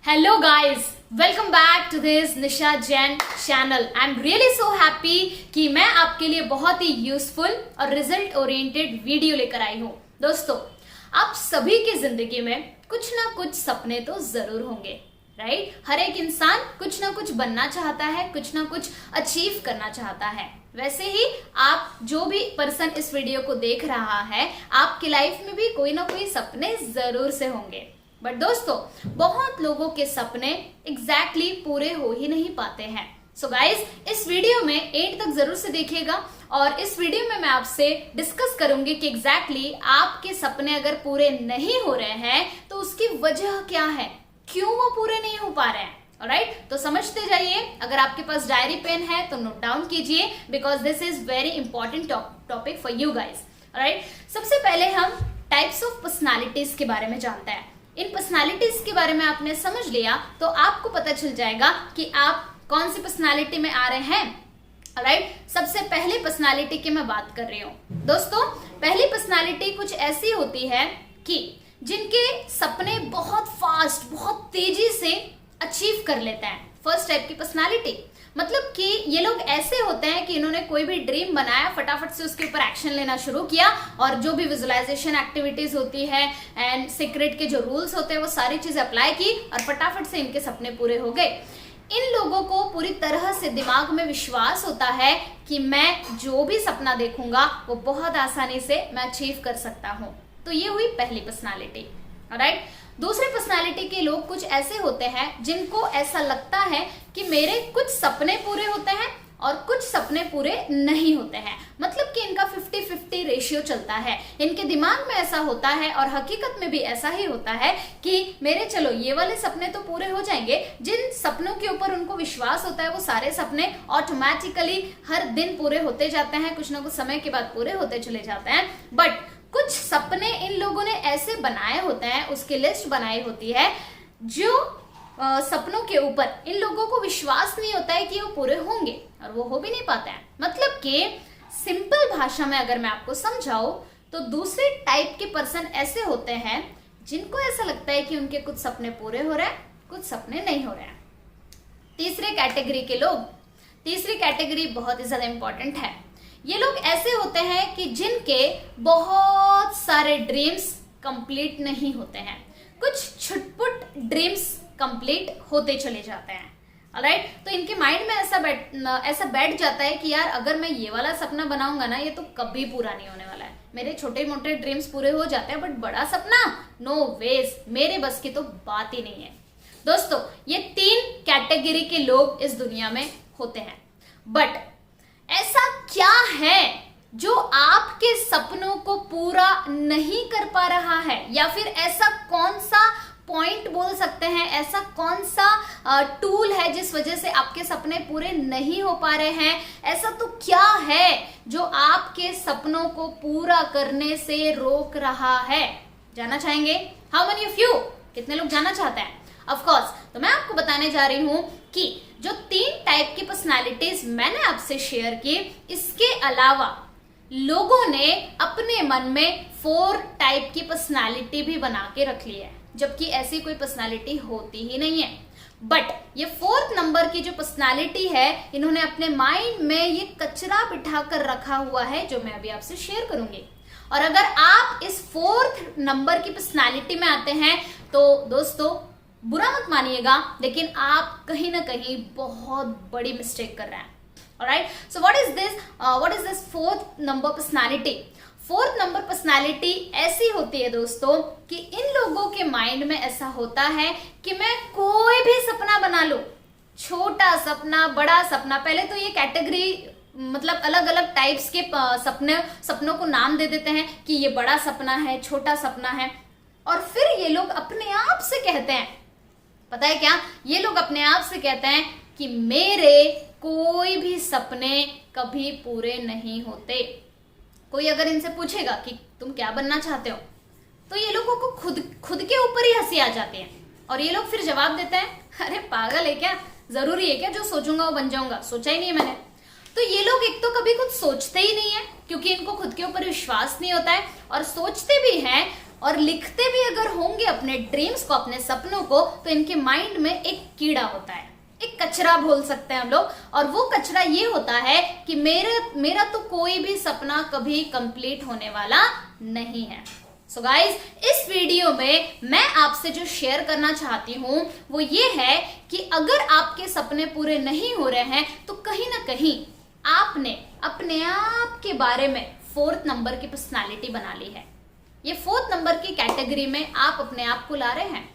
Hello guys, welcome back to this Nisha Jain channel. I am really so happy कि मैं आपके लिए बहुत ही यूजफुल और रिजल्ट ओरिएंटेड वीडियो लेकर आई हूँ। दोस्तों, आप सभी की जिंदगी में कुछ ना कुछ सपने तो जरूर होंगे, राइट? हर एक इंसान कुछ ना कुछ बनना चाहता है, कुछ ना कुछ अचीव करना चाहता है। वैसे ही आप जो भी पर्सन इस वीडियो को देख रहा है, आपकी लाइफ में भी कोई ना कोई सपने जरूर से होंगे। बट दोस्तों, बहुत लोगों के सपने एग्जैक्टली पूरे हो ही नहीं पाते हैं। सो गाइज, इस वीडियो में एंड तक जरूर से देखिएगा और इस वीडियो में मैं आपसे डिस्कस करूंगी कि एग्जैक्टली आपके सपने अगर पूरे नहीं हो रहे हैं तो उसकी वजह क्या है, क्यों वो पूरे नहीं हो पा रहे हैं। ऑलराइट, तो समझते जाइए। अगर आपके पास डायरी पेन है तो नोट डाउन कीजिए, because this is very important topic for you guys. Alright, सबसे पहले हम टाइप्स ऑफ पर्सनालिटीज के बारे में जानते हैं। इन पर्सनालिटीज के बारे में आपने समझ लिया तो आपको पता चल जाएगा कि आप कौन सी पर्सनालिटी में आ रहे हैं। ऑलराइट, सबसे पहले पर्सनालिटी की मैं बात कर रही हूँ। दोस्तों, पहली पर्सनालिटी कुछ ऐसी होती है कि जिनके सपने बहुत फास्ट, बहुत तेजी से अचीव कर लेते हैं। फर्स्ट टाइप की पर्सनालिटी मतलब कि ये लोग ऐसे होते हैं कि इन्होंने कोई भी ड्रीम बनाया, फटाफट से उसके ऊपर एक्शन लेना शुरू किया और जो भी विजुअलाइजेशन एक्टिविटीज होती है एंड सीक्रेट के जो रूल्स होते हैं वो सारी चीजें अप्लाई की और फटाफट से इनके सपने पूरे हो गए। इन लोगों को पूरी तरह से दिमाग में विश्वास होता है कि मैं जो भी सपना देखूंगा वो बहुत आसानी से मैं अचीव कर सकता हूँ। तो ये हुई पहली पर्सनालिटी। ऑलराइट, दूसरे पर्सनालिटी के लोग कुछ ऐसे होते हैं जिनको ऐसा लगता है कि मेरे कुछ सपने पूरे होते हैं और कुछ सपने पूरे नहीं होते हैं। मतलब कि इनका 50-50 रेशियो चलता है। इनके दिमाग में ऐसा होता है और हकीकत में भी ऐसा ही होता है कि मेरे चलो ये वाले सपने तो पूरे हो जाएंगे। जिन सपनों के ऊपर उनको विश्वास होता है वो सारे सपने ऑटोमेटिकली हर दिन पूरे होते जाते हैं, कुछ ना कुछ समय के बाद पूरे होते चले जाते हैं। बट कुछ सपने इन लोगों ने ऐसे बनाए होते हैं, उसकी लिस्ट बनाई होती है, जो सपनों के ऊपर इन लोगों को विश्वास नहीं होता है कि वो पूरे होंगे और वो हो भी नहीं पाते हैं। मतलब कि सिंपल भाषा में अगर मैं आपको समझाऊं तो दूसरे टाइप के पर्सन ऐसे होते हैं जिनको ऐसा लगता है कि उनके कुछ सपने पूरे हो रहे हैं, कुछ सपने नहीं हो रहे हैं। तीसरे कैटेगरी के लोग, तीसरी कैटेगरी बहुत ही ज्यादा इंपॉर्टेंट है। ये लोग ऐसे होते हैं कि जिनके बहुत सारे ड्रीम्स कंप्लीट नहीं होते हैं, कुछ छुटपुट ड्रीम्स कंप्लीट होते चले जाते हैं। ऑलराइट, तो इनके माइंड में ऐसा बैठ जाता है कि यार अगर मैं ये वाला सपना बनाऊंगा ना, ये तो कभी पूरा नहीं होने वाला है। मेरे छोटे मोटे ड्रीम्स पूरे हो जाते हैं बट बड़ा सपना नो वेज, मेरे बस की तो बात ही नहीं है। दोस्तों, ये तीन कैटेगरी के लोग इस दुनिया में होते हैं। बट ऐसा क्या है जो आपके सपनों को पूरा नहीं कर पा रहा है, या फिर ऐसा कौन सा पॉइंट बोल सकते हैं, ऐसा कौन सा टूल है जिस वजह से आपके सपने पूरे नहीं हो पा रहे हैं? ऐसा तो क्या है जो आपके सपनों को पूरा करने से रोक रहा है? जानना चाहेंगे? How many of you? कितने लोग जानना चाहते हैं? ऑफ कोर्स, तो मैं आपको बताने जा रही हूं कि जो तीन टाइप की पर्सनालिटीज मैंने आपसे शेयर की, इसके अलावा लोगों ने अपने मन में 4 टाइप की पर्सनालिटी भी बना के रख ली है, जबकि ऐसी कोई पर्सनालिटी होती ही नहीं है। बट ये 4th नंबर की जो पर्सनालिटी है, इन्होंने अपने माइंड में ये कचरा बिठा कर रखा हुआ है जो मैं अभी आपसे शेयर करूंगी। और अगर आप इस 4th नंबर की पर्सनालिटी में आते हैं तो दोस्तों बुरा मत मानिएगा, लेकिन आप कहीं ना कहीं बहुत बड़ी मिस्टेक कर रहे हैं। Alright, so what is this 4th number personality? 4th number personality ऐसी होती है दोस्तों कि इन लोगों के माइंड में ऐसा होता है कि मैं कोई भी सपना बना लूं, छोटा सपना, बड़ा सपना। पहले तो ये कैटेगरी मतलब अलग अलग टाइप्स के सपनों को नाम दे देते हैं कि ये बड़ा सपना है, छोटा सपना है, और फिर ये लोग अपने आप से कहते हैं, पता है क्या? ये लोग अपने आप से कहते हैं कि मेरे कोई भी सपने कभी पूरे नहीं होते। कोई अगर इनसे पूछेगा कि तुम क्या बनना चाहते हो, तो ये लोगों को खुद के ऊपर ही हंसी आ जाती है और ये लोग फिर जवाब देते हैं, अरे पागल है क्या, जरूरी है क्या जो सोचूंगा वो बन जाऊंगा, सोचा ही नहीं है मैंने। तो ये लोग एक तो कभी कुछ सोचते ही नहीं है क्योंकि इनको खुद के ऊपर विश्वास नहीं होता है, और सोचते भी हैं और लिखते भी अगर होंगे अपने ड्रीम्स को, अपने सपनों को, तो इनके माइंड में एक कीड़ा होता है, एक कचरा बोल सकते हैं हम लोग। और वो कचरा ये होता है कि मेरा तो कोई भी सपना कभी कंप्लीट होने वाला नहीं है। सो गाइज, इस वीडियो में मैं आपसे जो शेयर करना चाहती हूं वो ये है कि अगर आपके सपने पूरे नहीं हो रहे हैं तो कहीं ना कहीं आपने अपने आप के बारे में 4th नंबर की पर्सनालिटी बना ली है। ये 4th नंबर की कैटेगरी में आप अपने आप को ला रहे हैं।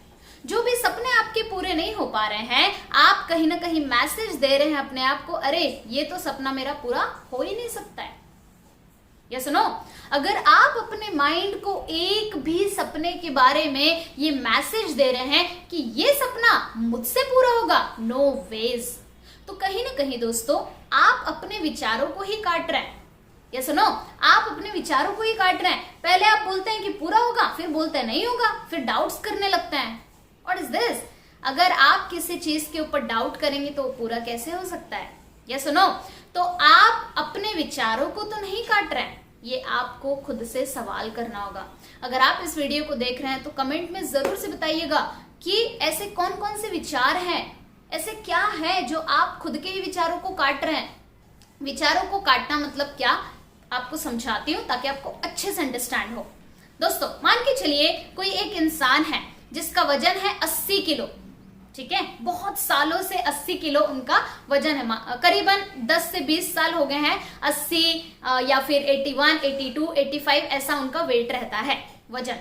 जो भी सपने आपके पूरे नहीं हो पा रहे हैं, आप कहीं ना कहीं मैसेज दे रहे हैं अपने आप को, अरे ये तो सपना मेरा पूरा हो ही नहीं सकता है। या सुनो, अगर आप अपने माइंड को एक भी सपने के बारे में ये मैसेज दे रहे हैं कि ये सपना मुझसे पूरा होगा, नो वेज, तो कहीं ना कहीं दोस्तों आप अपने विचारों को ही काट रहे हैं। या सुनो, आप अपने विचारों को ही काट रहे हैं। पहले आप बोलते हैं कि पूरा होगा, फिर बोलते हैं नहीं होगा, फिर डाउट्स करने लगते हैं। What is this? अगर आप किसी चीज के ऊपर डाउट करेंगे तो वो पूरा कैसे हो सकता है? या सुनो, तो आप अपने विचारों को तो नहीं काट रहे हैं, ये आपको खुद से सवाल करना होगा। अगर आप इस वीडियो को देख रहे हैं तो कमेंट में जरूर से बताइएगा कि ऐसे कौन कौन से विचार हैं, ऐसे क्या है जो आप खुद के ही विचारों को काट रहे हैं। विचारों को काटना मतलब क्या, आपको समझाती हूं ताकि आपको अच्छे से अंडरस्टैंड हो। दोस्तों, मान के चलिए कोई एक इंसान है जिसका वजन है 80 किलो, ठीक है, बहुत सालों से 80 किलो उनका वजन है, करीबन 10 से 20 साल हो गए हैं 80 या फिर 81, 82, 85 ऐसा उनका वेट रहता है वजन।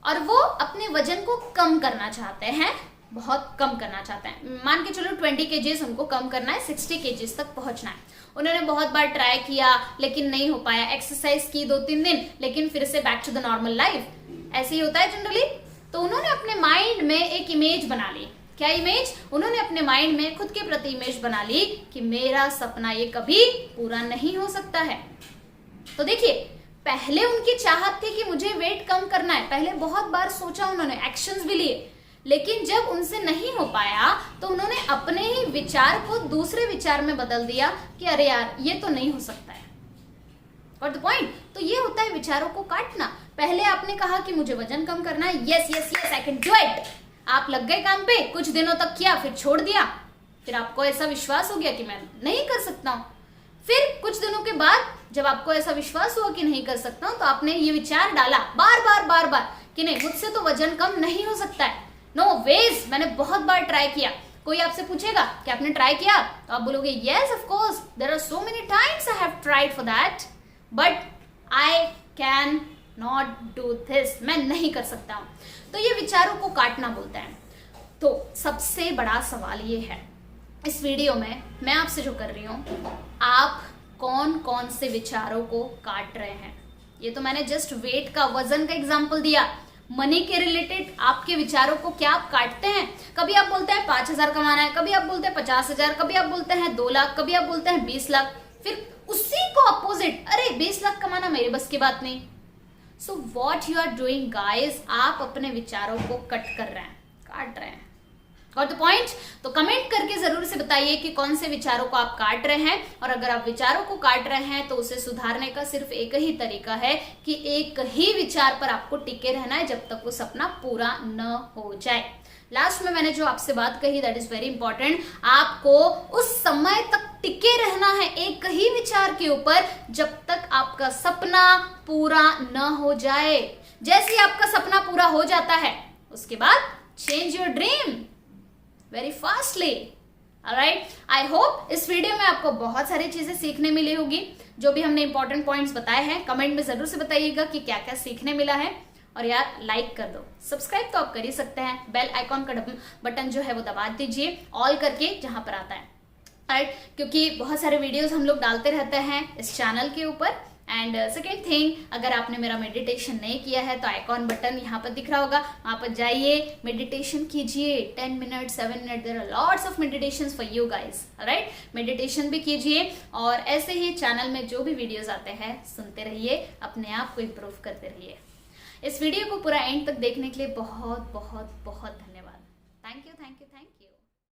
और वो अपने वजन को कम करना चाहते हैं, बहुत कम करना चाहते हैं। मान के चलो 20 kgs उनको कम करना है, 60 kgs तक पहुंचना है। उन्होंने बहुत बार ट्राई किया लेकिन नहीं हो पाया, एक्सरसाइज की 2-3 दिन, लेकिन फिर से back to the normal life. ऐसे ही होता है जनरली। तो उन्होंने अपने माइंड में एक इमेज बना ली। क्या इमेज? उन्होंने अपने माइंड में खुद के प्रति इमेज बना ली कि मेरा सपना ये कभी पूरा नहीं हो सकता है। तो देखिए, पहले उनकी चाहत थी कि मुझे वेट कम करना है, पहले बहुत बार सोचा उन्होंने, एक्शंस भी लिए, लेकिन जब उनसे नहीं हो पाया तो उन्होंने अपने ही विचार को दूसरे विचार में बदल दिया कि अरे यार ये तो नहीं हो सकता है। Got the point? तो ये होता है विचारों को काटना। पहले आपने कहा कि मुझे वजन कम करना है, yes yes yes I can do it. आप लग गए काम पे, कुछ दिनों तक किया, फिर छोड़ दिया, फिर आपको ऐसा विश्वास हो गया कि मैं नहीं कर सकता हूं। फिर कुछ दिनों के बाद जब आपको ऐसा विश्वास हुआ कि नहीं कर सकता हूं, तो आपने ये विचार डाला बार बार कि नहीं, मुझसे तो वजन कम नहीं हो सकता है, नो वेज, मैंने बहुत बार ट्राई किया। कोई आपसे पूछेगा कि आपने ट्राई किया, तो आप बोलोगे yes of course, there are so many times I have tried for that, but I can not do this, मैं नहीं कर सकता हूं। तो ये विचारों को काटना बोलते हैं। तो सबसे बड़ा सवाल ये है इस वीडियो में मैं आपसे जो कर रही हूं, आप कौन कौन से विचारों को काट रहे हैं। ये तो मैंने जस्ट वेट का, वजन का एग्जाम्पल दिया। मनी के रिलेटेड आपके विचारों को क्या आप काटते हैं? कभी आप बोलते हैं 5,000 कमाना है, कभी आप बोलते हैं 50,000, कभी आप बोलते हैं 2 लाख, कभी आप बोलते हैं 20 लाख, फिर उसी को अपोजिट, अरे 20 लाख कमाना मेरे बस की बात नहीं। So what you are doing guys, आप अपने विचारों को कट कर रहे हैं, काट रहे हैं। Got the point? तो कमेंट करके जरूर से बताइए कि कौन से विचारों को आप काट रहे हैं, और अगर आप विचारों को काट रहे हैं तो उसे सुधारने का सिर्फ एक ही तरीका है कि एक ही विचार पर आपको टिके रहना है जब तक वो सपना पूरा न हो जाए। लास्ट में मैंने जो आपसे बात कही, दैट इज वेरी इंपॉर्टेंट, आपको उस समय तक टिके रहना है एक ही विचार के ऊपर जब तक आपका सपना पूरा न हो जाए। जैसे ही आपका सपना पूरा हो जाता है उसके बाद change your dream very fastly. Alright, I hope इस वीडियो में आपको बहुत सारी चीजें सीखने मिली होगी। जो भी हमने इंपॉर्टेंट पॉइंट्स बताए हैं कमेंट में जरूर से बताइएगा कि क्या क्या सीखने मिला है। और यार लाइक कर दो, सब्सक्राइब तो आप कर ही सकते हैं, बेल आइकॉन का बटन जो है वो दबा दीजिए ऑल करके जहां पर आता है, राइट, क्योंकि बहुत सारे वीडियोस हम लोग डालते रहते हैं इस चैनल के ऊपर। एंड सेकेंड थिंग, अगर आपने मेरा मेडिटेशन नहीं किया है तो आइकॉन बटन यहाँ पर दिख रहा होगा, वहां पर जाइए, मेडिटेशन कीजिए 10 minute 7 minute, there are lots of meditations for you guys, right. Meditation भी कीजिए और ऐसे ही चैनल में जो भी वीडियोस आते हैं सुनते रहिए, अपने आप को इम्प्रूव करते रहिए। इस वीडियो को पूरा एंड तक देखने के लिए बहुत बहुत बहुत धन्यवाद। Thank you.